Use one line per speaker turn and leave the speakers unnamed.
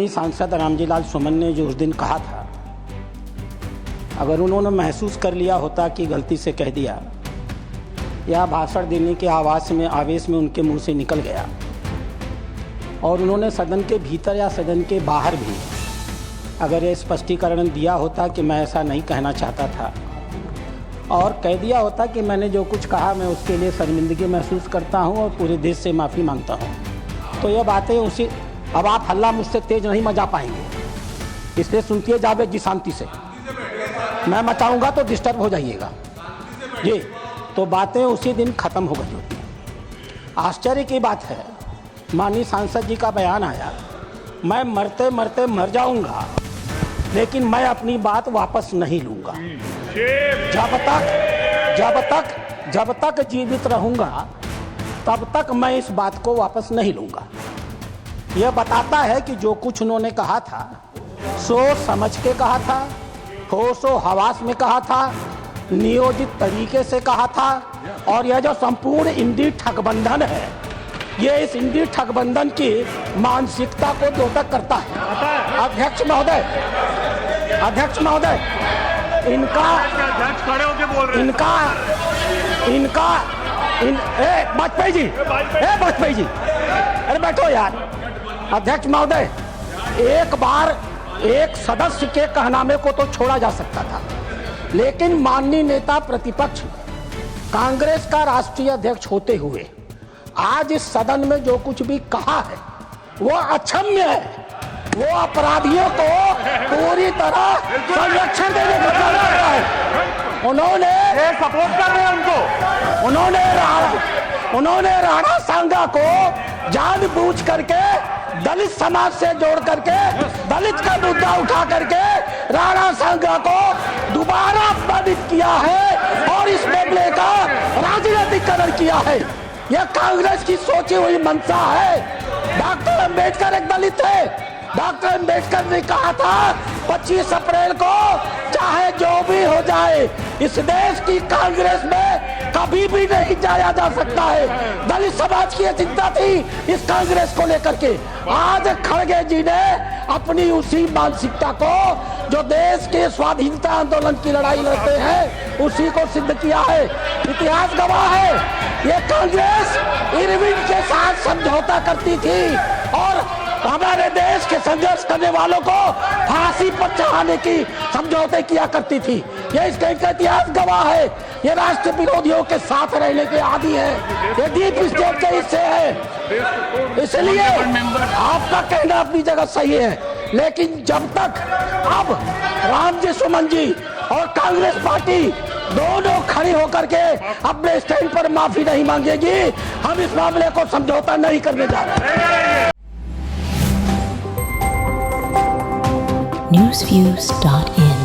सांसद रामजीलाल सुमन ने जो उस दिन कहा था, अगर उन्होंने महसूस कर लिया होता कि गलती से कह दिया या भाषण देने के आवेश में उनके मुंह से निकल गया और उन्होंने सदन के भीतर या सदन के बाहर भी अगर ये स्पष्टीकरण दिया होता कि मैं ऐसा नहीं कहना चाहता था और कह दिया होता कि मैंने जो कुछ कहा मैं उसके लिए शर्मिंदगी महसूस करता हूं और पूरे देश से माफ़ी मांगता हूं, तो ये बातें उसी अब आप हल्ला मुझसे तेज नहीं मचा पाएंगे, इसलिए सुनती है जावेद जी शांति से। मैं मचाऊंगा तो डिस्टर्ब हो जाइएगा जी, तो बातें उसी दिन खत्म हो गई होती। आश्चर्य की बात है, माननीय सांसद जी का बयान आया, मैं मरते मरते मर जाऊंगा लेकिन मैं अपनी बात वापस नहीं लूंगा। जब तक जीवित रहूंगा तब तक मैं इस बात को वापस नहीं लूंगा। यह बताता है कि जो कुछ उन्होंने कहा था सोच समझ के कहा था, होशो हवास में कहा था, नियोजित तरीके से कहा था, और यह जो संपूर्ण इंडी ठगबंधन है, ये इस इंडी ठगबंधन की मानसिकता को द्योतक करता है। अध्यक्ष महोदय, वाजपेयी जी, अरे बैठो यार। अध्यक्ष महोदय, एक बार एक सदस्य के कहनामे को तो छोड़ा जा सकता था, लेकिन माननीय नेता प्रतिपक्ष कांग्रेस का राष्ट्रीय अध्यक्ष होते हुए आज इस सदन में जो कुछ भी कहा है वो अक्षम्य है। वो अपराधियों को पूरी तरह संरक्षण देने का काम कर रहा है। उन्होंने सपोर्ट कर रहे हैं उनको, उन्होंने राणा सांगा को जानबूझ करके दलित समाज से जोड़ करके दलित का मुद्दा उठा करके राणा सांगा को दोबारा अपमानित किया है और इस मामले का राजनीतिकरण किया है। यह कांग्रेस की सोची हुई मंशा है। डॉक्टर अंबेडकर एक दलित है। डॉक्टर अंबेडकर ने कहा था 25 अप्रैल को चाहे जो भी हो जाए इस देश की कांग्रेस में कभी भी नहीं जाया जा सकता है। दलित समाज की चिंता थी इस कांग्रेस को लेकर के। आज खड़गे जी ने अपनी उसी मानसिकता को जो देश के स्वाधीनता आंदोलन की लड़ाई लड़ते हैं उसी को सिद्ध किया है। इतिहास गवाह है, ये कांग्रेस इरविन के साथ समझौता करती थी और हमारे देश के संघर्ष करने वालों को फांसी पर चढ़ाने की समझौते किया करती थी। ये इसका इतिहास गवाह है। ये राष्ट्र विरोधियों के साथ रहने के आदी है, ये डीप स्टेट के हिस्से है। इसलिए आपका कहना अपनी जगह सही है, लेकिन जब तक अब रामजी सुमन जी और कांग्रेस पार्टी दोनों खड़ी होकर के अपने स्टैंड पर माफी नहीं मांगेगी, हम इस मामले को समझौता नहीं करने जा रहे हैं।
newsviews.in